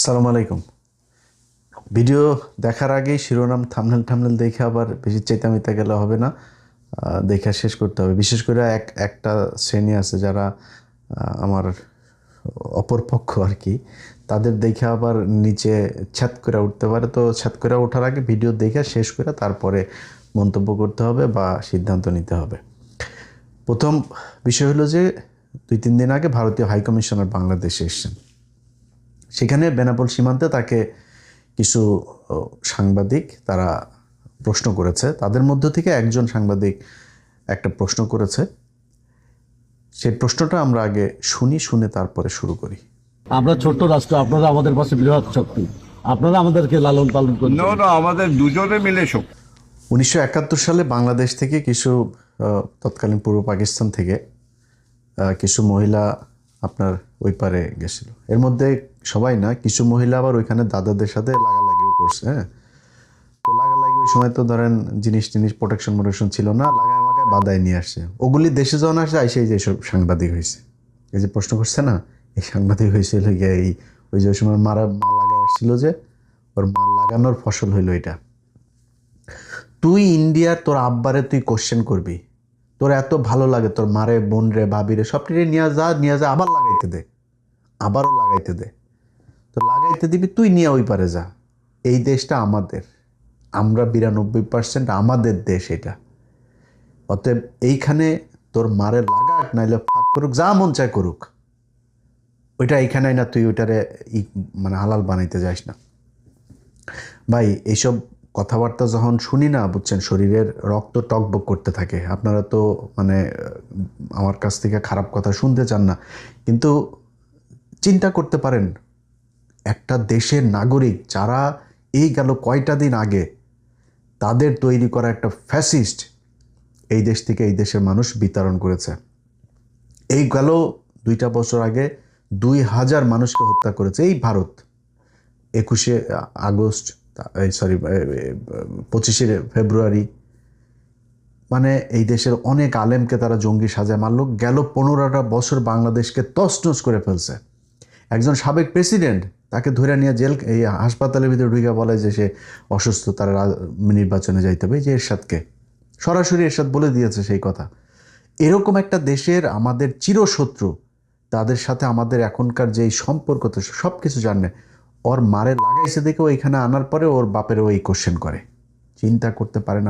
আসসালামু আলাইকুম। ভিডিও দেখার আগেই শিরোনাম থাম্বনেল দেখে আবার বেশি চেতামিতা গেলে হবে না, দেখা শেষ করতে হবে। বিশেষ করে একটা শ্রেণী আছে যারা আমার অপরপক্ষ আর কি, তাদের দেখে আবার নিচে ছ্যাদ করে উঠতে পারে। তো ছ্যাদ করে ওঠার আগে ভিডিও দেখে শেষ করে তারপরে মন্তব্য করতে হবে বা সিদ্ধান্ত নিতে হবে। প্রথম বিষয় হলো যে 2-3 দিন আগে ভারতীয় হাইকমিশনার বাংলাদেশে এসেছেন। সেখানে বেনাপোল সীমান্তে তাকে কিছু সাংবাদিক তারা প্রশ্ন করেছে। তাদের মধ্য থেকে একজন সাংবাদিক একটা প্রশ্ন করেছে। সেই প্রশ্নটা আমরা আগে শুনে তারপরে শুরু করি। আমরা ছোট্ট রাষ্ট্র, আপনারা আমাদের পাশে বৃহৎ শক্তি, আপনারা আমাদেরকে লালন পালন করছেন। না, আমাদের দুজনে মিলে শক্তি। 1971 সালে বাংলাদেশ থেকে কিছু তৎকালীন পূর্ব পাকিস্তান থেকে কিছু মহিলা আপনার ওই পারে গেছিল। এর মধ্যে সবাই না, কিছু মহিলা আবার ওইখানে দাদাদের সাথে লাগালাগিও করছে। হ্যাঁ, তো লাগালাগি ওই সময় তো ধরেন জিনিস প্রোটেকশন ছিল না, লাগায় আমাকে বাদায় নিয়ে আসছে। ওগুলি দেশে যখন আসে আইসেই যে সব সাংবাদিক হয়েছে। এই যে প্রশ্ন করছে না, এই সাংবাদিক হয়েছিল গিয়ে এই ওই যে সময় মা লাগায় আসছিল, যে ওর মা লাগানোর ফসল হইলো এটা। তুই ইন্ডিয়ার তোর আব্বারে তুই কোশ্চেন করবি, তোর এত ভালো লাগে তোর মারে, বোন রে, ভাবিরে সবটিরে নিয়ে যা, আবার লাগাইতে দে, আবারও লাগাইতে দে। তো লাগাইতে দিবি, তুই নিয়ে ওই পারে যা। এই দেশটা আমাদের, আমরা 92% আমাদের দেশ এটা। অতএব এইখানে তোর মারে লাগাক, নাইলে ফাঁক করুক, যা মন চায় করুক, ওইটা এইখানে না, তুই ওইটারে মানে হালাল বানাইতে যাস না। ভাই এইসব কথাবার্তা যখন শুনি না, বুঝছেন, শরীরের রক্ত টকবক করতে থাকে। আপনারা তো মানে আমার কাছ থেকে খারাপ কথা শুনতে চান না, কিন্তু চিন্তা করতে পারেন একটা দেশের নাগরিক যারা এই গেল কয়টা দিন আগে তাদের তৈরি করা একটা ফ্যাসিস্ট এই দেশ থেকে এই দেশের মানুষ বিতরণ করেছে। এই গেল 2টা বছর আগে 2000 মানুষকে হত্যা করেছে এই ভারত। 21শে আগস্ট, 25শে ফেব্রুয়ারি, মানে এই দেশের অনেক আলেমকে তারা জঙ্গি সাজায় মারল। গেল 15টা বছর বাংলাদেশকে তছনছ করে ফেলছে। একজন সাবেক প্রেসিডেন্ট, তাকে ধরে নিয়ে এই হাসপাতালের ভিতরে ঢুকে বলে যে সে অসুস্থ, তারা নির্বাচনে যাইতে হবে। যে এরশাদকে সরাসরি এরশাদ বলে দিয়েছে সেই কথা। এরকম একটা দেশের আমাদের চিরশত্রু, তাদের সাথে আমাদের এখনকার যেই সম্পর্ক, তো সব কিছু জানে। ওর মারে লাগাইছে দেখে ওইখানে আনার পরে ওর বাপের ওই কোশ্চেন করে। চিন্তা করতে পারেন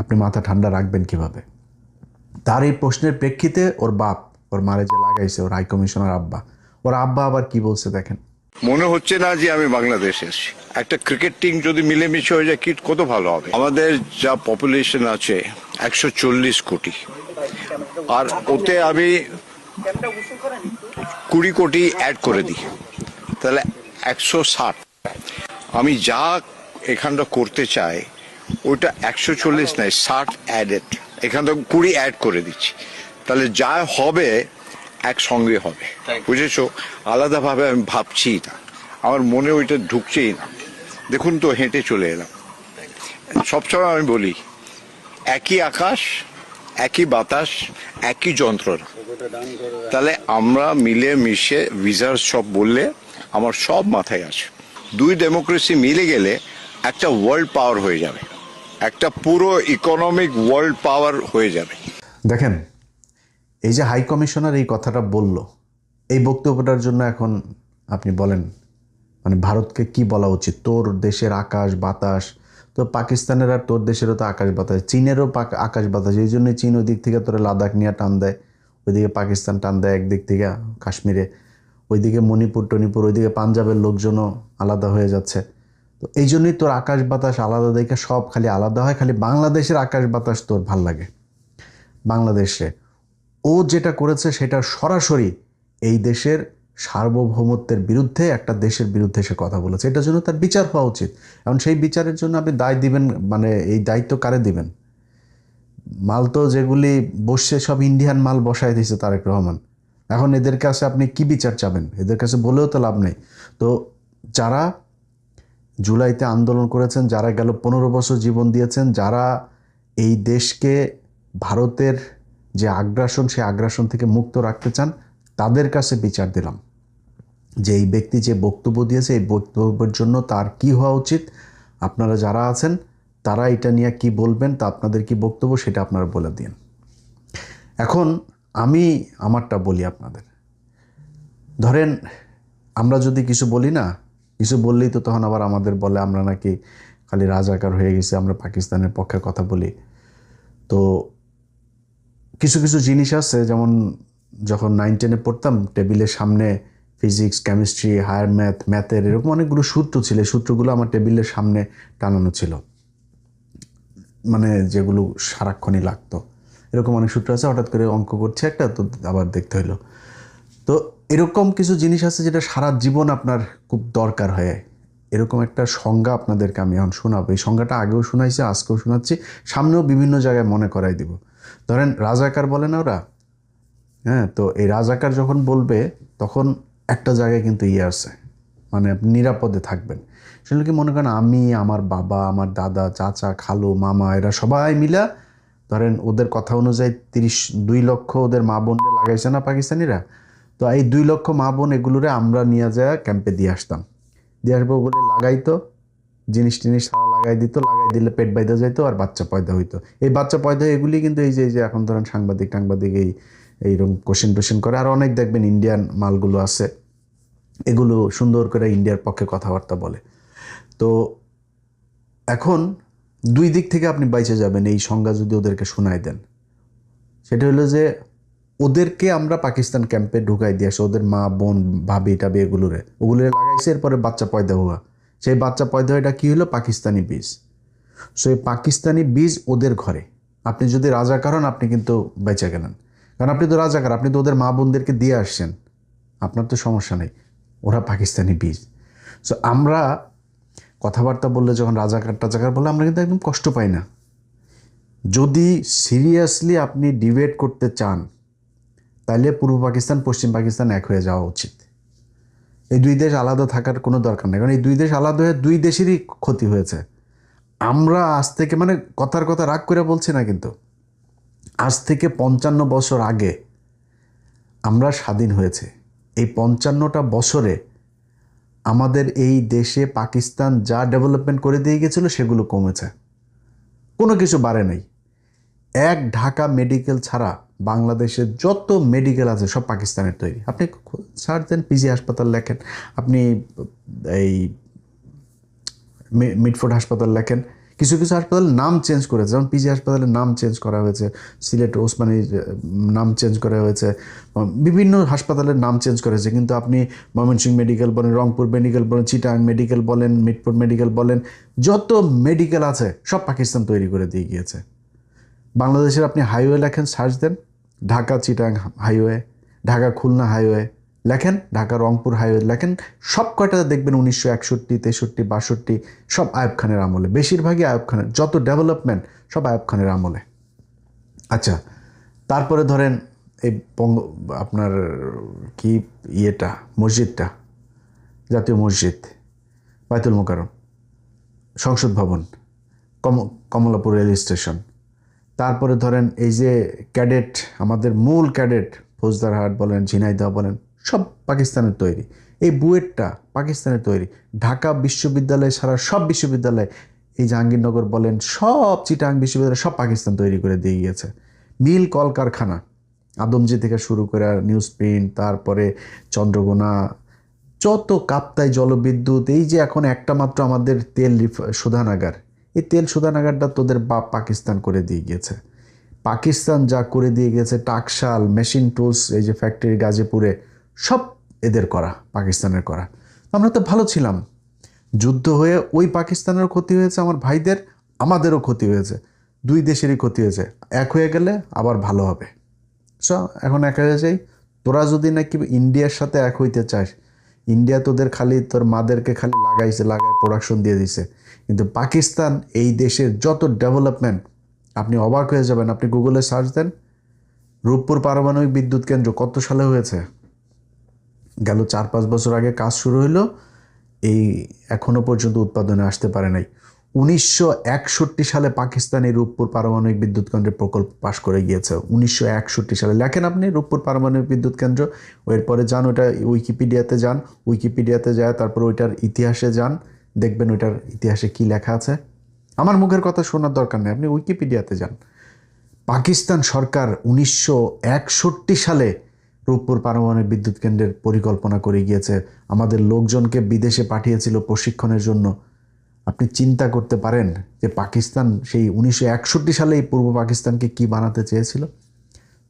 আপনি মাথা ঠান্ডা রাখবেন কিভাবে? তার এই প্রশ্নের প্রেক্ষিতে ওর বাপ ওর মারে যে লাগাইছে, ওর হাইকমিশনার আব্বা, ওর আব্বা আবার কি বলছে দেখেন। মনে হচ্ছে না যে আমি বাংলাদেশে এসেছি। একটা ক্রিকেট টিম যদি মিলেমিশে হয়ে যায়, কি কত ভালো হবে। আমাদের যা পপুলেশন আছে 140 কোটি, আর ওতে আমি 20 কোটি অ্যাড করে দিই, তাহলে 160। আমি যা এখানটা করতে চাই ওইটা 140 নয়, 60 অ্যাডেড। এখানটা 20 অ্যাড করে দিচ্ছি, তাহলে যা হবে একসঙ্গে হবে। বুঝেছো? আলাদাভাবে আমি ভাবছি না, আমার মনে ওইটা ঢুকছেই না। দেখুন তো, হেঁটে চলে এলাম। সবসময় আমি বলি, একই আকাশ, একই বাতাস, একই যন্ত্রণা। তাহলে আমরা মিলে মিশে ভিসার সব বললে আমার সব মাথায় আসে। দুই ডেমোক্রেসি মিলে গেলে একটা ওয়ার্ল্ড পাওয়ার হয়ে যাবে, একটা পুরো ইকোনমিক ওয়ার্ল্ড পাওয়ার হয়ে যাবে। দেখেন, এই যে হাই কমিশনার এই কথাটা বলল, এই বক্তব্যটার জন্য এখন আপনি বলেন মানে ভারতকে কি বলা উচিত? তোর দেশের আকাশ বাতাস, তো পাকিস্তানের আর তোর দেশেরও তো আকাশ বাতাস, চীনেরও আকাশ বাতাস। এই জন্যই চীন ওই দিক থেকে তোরা লাদাখ নিয়ে টান দেয়, ওইদিকে পাকিস্তান টান দেয় একদিক থেকে কাশ্মীরে, ওইদিকে মণিপুর টনিপুর, ওইদিকে পাঞ্জাবের লোকজনও আলাদা হয়ে যাচ্ছে। তো এই জন্যই তোর আকাশ বাতাস আলাদা দেখে সব খালি আলাদা হয়। খালি বাংলাদেশের আকাশ বাতাস তোর ভাল লাগে। বাংলাদেশে ও যেটা করেছে সেটা সরাসরি এই দেশের সার্বভৌমত্বের বিরুদ্ধে, একটা দেশের বিরুদ্ধে সে কথা বলেছে। এটার জন্য তার বিচার হওয়া উচিত। এখন সেই বিচারের জন্য আপনি দায় দিবেন, মানে এই দায়িত্ব কারে দিবেন? মাল তো যেগুলি বসছে সব ইন্ডিয়ান মাল বসায় দিয়েছে তারেক রহমান। এখন এদের কাছে আপনি কি বিচার চাবেন? এদের কাছে বলেও তো লাভ নেই। তো যারা জুলাইতে আন্দোলন করেছেন, যারা গেল 15 বছর জীবন দিয়েছেন, যারা এই দেশকে ভারতের যে আগ্রাসন, সেই আগ্রাসন থেকে মুক্ত রাখতে চান, তাদের কাছে বিচার দিলাম। যে এই ব্যক্তি যে বক্তব্য দিয়েছে এই বক্তব্যের জন্য তার কি হওয়া উচিত, আপনারা যারা আছেন তারা এটা নিয়ে কি বলবেন, তা আপনাদের কি বক্তব্য সেটা আপনারা বলে দিন। এখন আমি আমারটা বলি আপনাদের। ধরেন আমরা যদি কিছু বলি না, কিছু বললেই তো তখন আবার আমাদের বলে আমরা নাকি খালি রাজাকার হয়ে গেছি, আমরা পাকিস্তানের পক্ষে কথা বলি। তো কিছু কিছু জিনিস আছে, যেমন যখন 9-10-এ পড়তাম টেবিলের সামনে ফিজিক্স, কেমিস্ট্রি, হায়ার ম্যাথের এরকম অনেকগুলো সূত্র ছিল। এই সূত্রগুলো আমার টেবিলের সামনে টানানো ছিল, মানে যেগুলো সারাক্ষণই লাগতো। এরকম অনেক সূত্র আছে, হঠাৎ করে অঙ্ক করছে একটা, তো আবার দেখতে হইলো। তো এরকম কিছু জিনিস আছে যেটা সারা জীবন আপনার খুব দরকার হয়। এরকম একটা সংজ্ঞা আপনাদেরকে আমি এখন শোনাবো। এই সংজ্ঞাটা আগেও শোনাইছি, আজকেও শোনাচ্ছি, সামনেও বিভিন্ন জায়গায় মনে করাই দিব। ধরেন রাজাকার বলে না ওরা, হ্যাঁ, তো এই রাজাকার যখন বলবে তখন একটা জায়গায় কিন্তু আছে, মানে আপনি নিরাপদে থাকবেন। সেগুলো কি মনে করেন আমি, আমার বাবা, আমার দাদা, চাচা, খালু, মামা, এরা সবাই মিলা ধরেন ওদের কথা অনুযায়ী 2 লক্ষ ওদের মা বোনরা লাগাইছে না পাকিস্তানিরা, তো এই 2 লক্ষ মা বোন এগুলোরে আমরা নিয়ে যায় ক্যাম্পে দিয়ে আসতাম। দিয়ে আসবো বলে লাগাইতো, জিনিস টিনিস সারা লাগাই দিত, লাগাই দিলে পেট বাইদা যাইতো আর বাচ্চা পয়দা হইতো। এই বাচ্চা পয়দা এগুলি কিন্তু এই যে এখন ধরেন সাংবাদিক এইরকম কোশ্চেন করে। আর অনেক দেখবেন ইন্ডিয়ান মালগুলো আছে, এগুলো সুন্দর করে ইন্ডিয়ার পক্ষে কথাবার্তা বলে। তো এখন 2 দিক থেকে আপনি বাইচে যাবেন এই সংজ্ঞা যদি ওদেরকে শোনায় দেন। সেটা হলো যে ওদেরকে আমরা পাকিস্তান ক্যাম্পে ঢুকাই দিয়ে আসে, ওদের মা বোন ভাবি টাবি ওগুলোরে লাগাইছে, এরপরে বাচ্চা পয়দা হওয়া। সেই বাচ্চা পয়দা এটা কী হলো, পাকিস্তানি বীজ। সো এই পাকিস্তানি বীজ ওদের ঘরে। আপনি যদি রাজাকার হন আপনি কিন্তু বেঁচে গেলেন, কারণ আপনি তো রাজাকার, আপনি তো ওদের মা বোনদেরকে দিয়ে আসছেন, আপনার তো সমস্যা নেই। ওরা পাকিস্তানি বীজ। সো আমরা কথাবার্তা বললে যখন রাজাকার বললে আমরা কিন্তু একদম কষ্ট পাই না। যদি সিরিয়াসলি আপনি ডিবেট করতে চান তাহলে পূর্ব পাকিস্তান পশ্চিম পাকিস্তান এক হয়ে যাওয়া উচিত। এই 2 দেশ আলাদা থাকার কোনো দরকার নেই, কারণ এই 2 দেশ আলাদা হয়ে 2 দেশেরই ক্ষতি হয়েছে। আমরা আজ থেকে, মানে কথার কথা রাগ করে বলছি না, কিন্তু আজ থেকে 55 বছর আগে আমরা স্বাধীন হয়েছে। এই 55টা বছরে আমাদের এই দেশে পাকিস্তান যা ডেভেলপমেন্ট করে দিয়ে গেছিল সেগুলো কমেছে, কোনো কিছু বাড়ে নাই। এক ঢাকা মেডিকেল ছাড়া বাংলাদেশে যত মেডিকেল আছে সব পাকিস্তানের তৈরি। আপনি সার্চ দেন, পিজি হাসপাতাল লেখেন, আপনি এই মিটফোর্ড হাসপাতাল লেখেন, কিছু কিছু হাসপাতালের নাম চেঞ্জ করেছে, যেমন পিজি হাসপাতালের নাম চেঞ্জ করা হয়েছে, সিলেট ওসমানীর নাম চেঞ্জ করা হয়েছে, বিভিন্ন হাসপাতালের নাম চেঞ্জ করেছে। কিন্তু আপনি ময়মনসিংহ মেডিকেল বলেন, রংপুর মেডিকেল বলেন, চিটাং মেডিকেল বলেন, মিটফোর্ড মেডিকেল বলেন, যত মেডিকেল আছে সব পাকিস্তান তৈরি করে দিয়ে গিয়েছে। বাংলাদেশের আপনি হাইওয়ে লেখেন, সার্চ দেন, ঢাকা চিটাং হাইওয়ে, ঢাকা খুলনা হাইওয়ে লেখেন, ঢাকা রংপুর হাইওয়ে লেখেন, সব কয়টা দেখবেন 1961, 63, 62 সব আইয়ুব খানের আমলে, বেশিরভাগই আইয়ুব খানের। যত ডেভেলপমেন্ট সব আইয়ুব খানের আমলে। আচ্ছা, তারপরে ধরেন এই আপনার কি মসজিদটা, জাতীয় মসজিদ, বাইতুল মোকাররম, সংসদ ভবন, কমলাপুর রেল স্টেশন, তারপরে ধরেন এই যে ক্যাডেট, আমাদের মূল ক্যাডেট ফৌজদারহাট বলেন, ঝিনাইদহ বলেন, সব পাকিস্তানের তৈরি। এই বুয়েটটা পাকিস্তানের তৈরি। ঢাকা বিশ্ববিদ্যালয় ছাড়া সব বিশ্ববিদ্যালয়, এই জাহাঙ্গীরনগর বলেন, সব চিটাং বিশ্ববিদ্যালয় সব পাকিস্তান তৈরি করে দিয়ে গিয়েছে। মিল কলকারখানা আদমজি থেকে শুরু করে নিউজ প্রিন্ট, তারপরে চন্দ্রকোনা, যত কাপ্তাই জলবিদ্যুৎ, এই যে এখন একটা মাত্র আমাদের তেল শোধানাগার, এই তেল শোধানাগারটা তোদের বাপ পাকিস্তান করে দিয়ে গিয়েছে। পাকিস্তান যা করে দিয়ে গেছে, টাকশাল, মেশিন টুলস, এই যে ফ্যাক্টরি গাজীপুরে, সব এদের করা, পাকিস্তানের করা। আমরা তো ভালো ছিলাম। যুদ্ধ হয়ে ওই পাকিস্তানেরও ক্ষতি হয়েছে, আমার ভাইদের, আমাদেরও ক্ষতি হয়েছে, 2 দেশেরই ক্ষতি হয়েছে। এক হয়ে গেলে আবার ভালো হবে। সো এখন এক হয়ে যাই। তোরা যদি নাকি ইন্ডিয়ার সাথে এক হইতে চাস, ইন্ডিয়া তোদের খালি তোর মাদেরকে খালি লাগায় প্রোডাকশন দিয়ে দিছে, কিন্তু পাকিস্তান এই দেশের যত ডেভেলপমেন্ট আপনি অবাক হয়ে যাবেন। আপনি গুগলে সার্চ দেন, রূপপুর পারমাণবিক বিদ্যুৎ কেন্দ্র কত সালে হয়েছে? গেল 4-5 বছর আগে কাজ শুরু হলো, এই এখনো পর্যন্ত উৎপাদনে আসতে পারে নাই। 1961 সালে পাকিস্তান এই রূপপুর পারমাণবিক বিদ্যুৎ কেন্দ্রের প্রকল্প পাশ করে গিয়েছে। 1961 সালে লেখেন আপনি রূপপুর পারমাণবিক বিদ্যুৎ কেন্দ্র, এরপরে যান ওইটা উইকিপিডিয়াতে যান, উইকিপিডিয়াতে যায় তারপর ওইটার ইতিহাসে যান, দেখবেন ওইটার ইতিহাসে কি লেখা আছে। আমার মুখের কথা শোনার দরকার নেই, আপনি উইকিপিডিয়াতে যান। পাকিস্তান সরকার 1961 সালে রূপপুর পারমাণবিক বিদ্যুৎ কেন্দ্রের পরিকল্পনা করে গিয়েছে, আমাদের লোকজনকে বিদেশে পাঠিয়েছিল প্রশিক্ষণের জন্য। আপনি চিন্তা করতে পারেন যে পাকিস্তান সেই 1961 সালে এই পূর্ব পাকিস্তানকে কি বানাতে চেয়েছিল?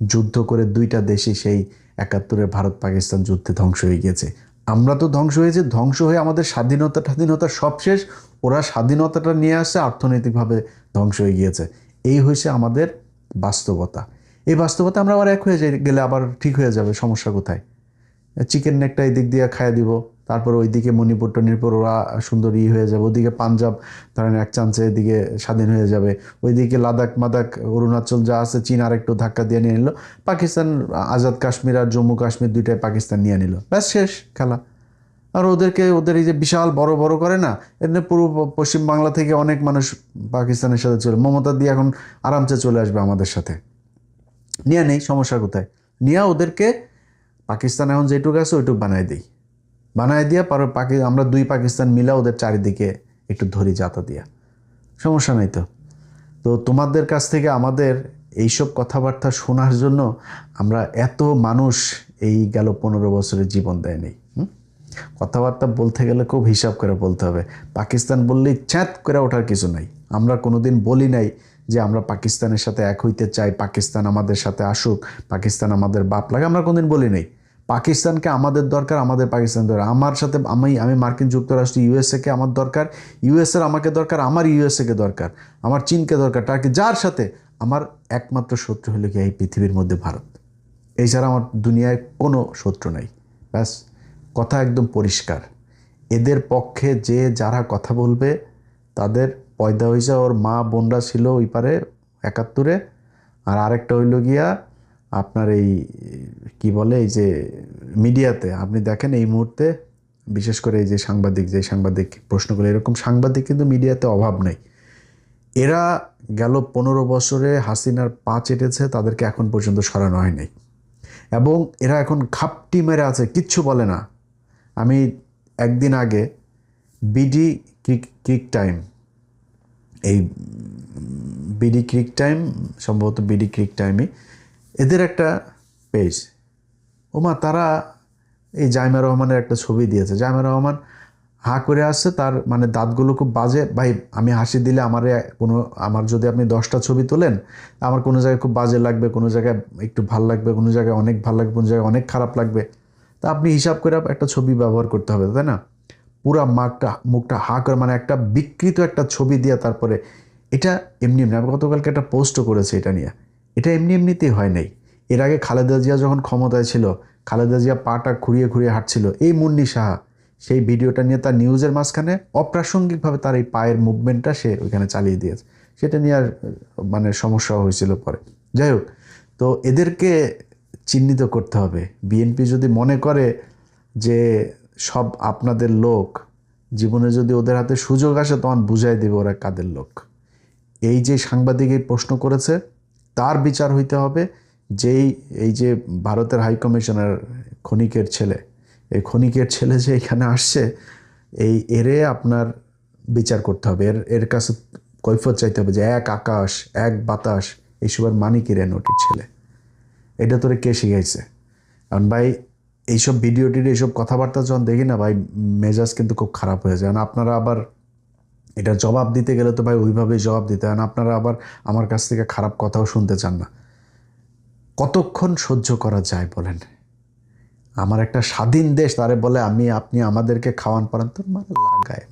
যুদ্ধ করে দুইটা দেশই সেই 71-এর ভারত পাকিস্তান যুদ্ধে ধ্বংস হয়ে গিয়েছে। আমরা তো ধ্বংস হয়েছে, ধ্বংস হয়ে আমাদের স্বাধীনতা সব শেষ। ওরা স্বাধীনতাটা নিয়ে আসছে, অর্থনৈতিকভাবে ধ্বংস হয়ে গিয়েছে। এই হয়েছে আমাদের বাস্তবতা। এই বাস্তবতা আমরা আবার এক হয়ে গেলে আবার ঠিক হয়ে যাবে, সমস্যা কোথায়? চিকেন নেকটা এই দিক দিয়ে খাইয়ে দিব, তারপর ওইদিকে মণিপুর টনিপুর ওরা সুন্দরী হয়ে যাবে, ওইদিকে পাঞ্জাব ধরেন এক চান্সে এদিকে স্বাধীন হয়ে যাবে, ওইদিকে লাদাখ মাদাখ অরুণাচল যা আছে চীন আর একটু ধাক্কা দিয়ে নিয়ে নিল, পাকিস্তান আজাদ কাশ্মীর আর জম্মু কাশ্মীর দুইটাই পাকিস্তান নিয়ে নিল, ব্যাস শেষ খেলা। আর ওদেরকে ওদের এই যে বিশাল বড় বড় করে না, এমনি পুরো পশ্চিম বাংলা থেকে অনেক মানুষ পাকিস্তানের সাথে চলে, মমতা দিয়ে এখন আরামসে চলে আসবে আমাদের সাথে, নিয়ে নেই, সমস্যা কোথায়? নিয়ে ওদেরকে পাকিস্তান এখন যেটুকু আছে ওইটুকু বানায় দিয়া আমরা দুই পাকিস্তান মিলা ওদের চারিদিকে একটু ধরি যাতা দিয়া, সমস্যা নাই তো। তো তোমাদের কাছ থেকে আমাদের এইসব কথাবার্তা শোনার জন্য আমরা এত মানুষ এই গেল 15 বছরের জীবন দেয়নি। কথাবার্তা বলতে গেলে খুব হিসাব করে বলতে হবে। পাকিস্তান বললেই চ্যাঁত করে ওঠার কিছু নাই। আমরা কোনোদিন বলি নাই যে আমরা পাকিস্তানের সাথে এক হইতে চাই, পাকিস্তান আমাদের সাথে আসুক, পাকিস্তান আমাদের বাপ লাগে, আমরা কোনোদিন বলি নাই। পাকিস্তানকে আমাদের দরকার, আমাদের পাকিস্তান দরকার। আমার সাথে আমি মার্কিন যুক্তরাষ্ট্র ইউএসএকে আমার দরকার, ইউএসএর আমাকে দরকার, আমার ইউএসএকে দরকার, আমার চীনকে দরকার, টার্কি, যার সাথে আমার একমাত্র শত্রু হলো কি এই পৃথিবীর মধ্যে ভারত। এছাড়া আমার দুনিয়ায় কোনো শত্রু নাই। ব্যাস, কথা একদম পরিষ্কার। এদের পক্ষে যে যারা কথা বলবে তাদের পয়দা হয়েছে, ওর মা বোনরা ছিল ওই পারে 71-এ, আর আরেকটা হইল গিয়া আপনার এই কি বলে এই যে মিডিয়াতে আপনি দেখেন এই মুহূর্তে, বিশেষ করে এই যে সাংবাদিক প্রশ্ন করে, এরকম সাংবাদিক কিন্তু মিডিয়াতে অভাব নেই। এরা গেল 15 বছরে হাসিনার পা চেটেছে, তাদেরকে এখন পর্যন্ত সরানো হয় নাই, এবং এরা এখন খাপটি মেরে আছে, কিচ্ছু বলে না। আমি একদিন আগে বিডি ক্রিক টাইম, এই বিডি ক্রিক টাইম, সম্ভবত বিডি ক্রিক টাইমই এদের একটা পেজ, ওমা তারা এই জাইমা রহমানের একটা ছবি দিয়েছে। জাইমা রহমান হা করে আসছে, তার মানে দাঁতগুলো খুব বাজে। ভাই, আমি হাসি দিলে আমার যদি আপনি 10টা ছবি তোলেন, আমার কোনো জায়গায় খুব বাজে লাগবে, কোনো জায়গায় একটু ভাল লাগবে, কোনো জায়গায় অনেক ভাল লাগবে, কোনো জায়গায় অনেক খারাপ লাগবে। তা আপনি হিসাব করে একটা ছবি ব্যবহার করতে হবে, তাই না? পুরা মুখটা হা করে, মানে একটা বিকৃত একটা ছবি দিয়ে তারপরে এটা এমনি আমি গতকালকে একটা পোস্টও করেছি এটা নিয়ে। এটা এমনিতেই হয় নাই। এর আগে খালেদা জিয়া যখন ক্ষমতায় ছিল, খালেদা জিয়া পাটা খুঁড়িয়ে হাঁটছিল, এই মুন্নি সাহা সেই ভিডিওটা নিয়ে তার নিউজের মাঝখানে অপ্রাসঙ্গিকভাবে তার এই পায়ের মুভমেন্টটা সে ওইখানে চালিয়ে দিয়েছে। সেটা নিয়ে আর মানে সমস্যা হয়েছিল পরে। যাই হোক, তো এদেরকে চিহ্নিত করতে হবে। বিএনপি যদি মনে করে যে সব আপনাদের লোক, জীবনে যদি ওদের হাতে সুযোগ আসে তখন বুঝাই দেবে ওরা কাদের লোক। এই যে সাংবাদিক এই প্রশ্ন করেছে তার বিচার হইতে হবে। এই যে ভারতের হাইকমিশনার খনিকের ছেলে, এই খনিকের ছেলে যে এখানে আসছে, এরে আপনার বিচার করতে হবে। এর কাছে কৈফিয়ত চাইতে হবে যে এক আকাশ এক বাতাস এইসবের মানি কি রে নোটের ছেলে, এটা তোরে কে শিখাইছে? কারণ ভাই এইসব এইসব কথাবার্তা যখন দেখি না ভাই, মেজাজ কিন্তু খুব খারাপ হয়ে যায়। আপনারা আবার এটা জবাব দিতে গেলে তো ভাই ওইভাবেই জবাব দিতে হয়। আপনারা আবার আমার কাছ থেকে খারাপ কথাও শুনতে চান না। কতক্ষণ সহ্য করা যায় বলেন? আমার একটা স্বাধীন দেশ, তারে বলে আপনি আমাদেরকে খাওয়ান পারেন, তোর মানে লাগায়।